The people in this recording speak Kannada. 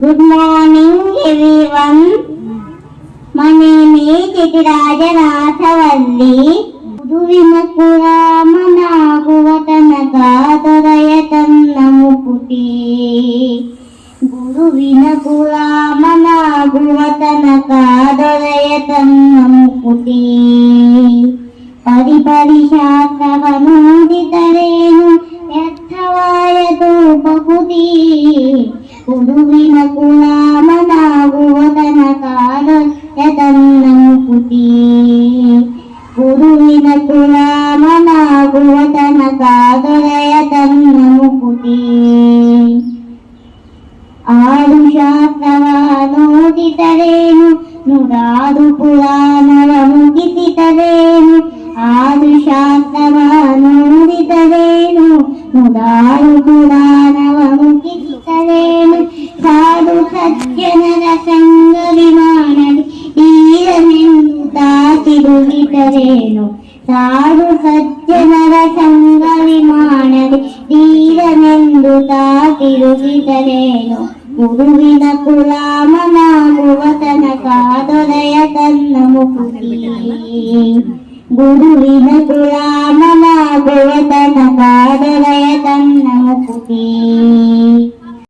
Good morning, everyone. My name is Chitiraja Rathavalli. Guruvina Kuramanaguvatanagadarayatam Namuputi. Guruvina Kuramanaguvatanagadarayatam Namuputi. Pariparishakravanuditareenu Yatthavayatu Pakuti. ಗುರುವಿನ ಗುಲಾಮನಾಗುವತನ ಕಾಲಯತನ್ನಮುಕುತಿ ಗುರುವಿನ ಗುಲಾಮನಾಗುವತನ ಕಾಲಯತನ್ನಮುಕುತಿ ಆರು ಶಾಸ್ತ್ರವ ನೋಡಿದರೇನು ನೂರಾರು ಪುರಾಣವ ಮುಗಿಸಿದರೇನು ಆರು ಶಾಸ್ತ್ರವ ನೋಡಿದರೇನು ನೂರಾರು ಪುರಾಣವ ಮುಗಿಸಿದರೇನು ಸಾಧು ಸಜ್ಜನರ ಸಂಗವಿ ಮಾಡಲಿ ತೀರನೆಂದು ತಿರುಗಿದರೇನು ಸಾಧು ಸಜ್ಜನರ ಸಂಗವಿ ಮಾಡಲಿ ತೀರನೆಂದು ತಿರುಗಿದರೇನು ಗುರುವಿನ ಗುಲಾಮನಾಗುವ ತನಕಾದೊರೆಯ ತನ್ನ ಮುಕುತಿ ಗುರುವಿನ ಗುಲಾಮನಾಗುವ ತನಕಾದೊರೆಯ ತನ್ನ ಮುಕುತಿ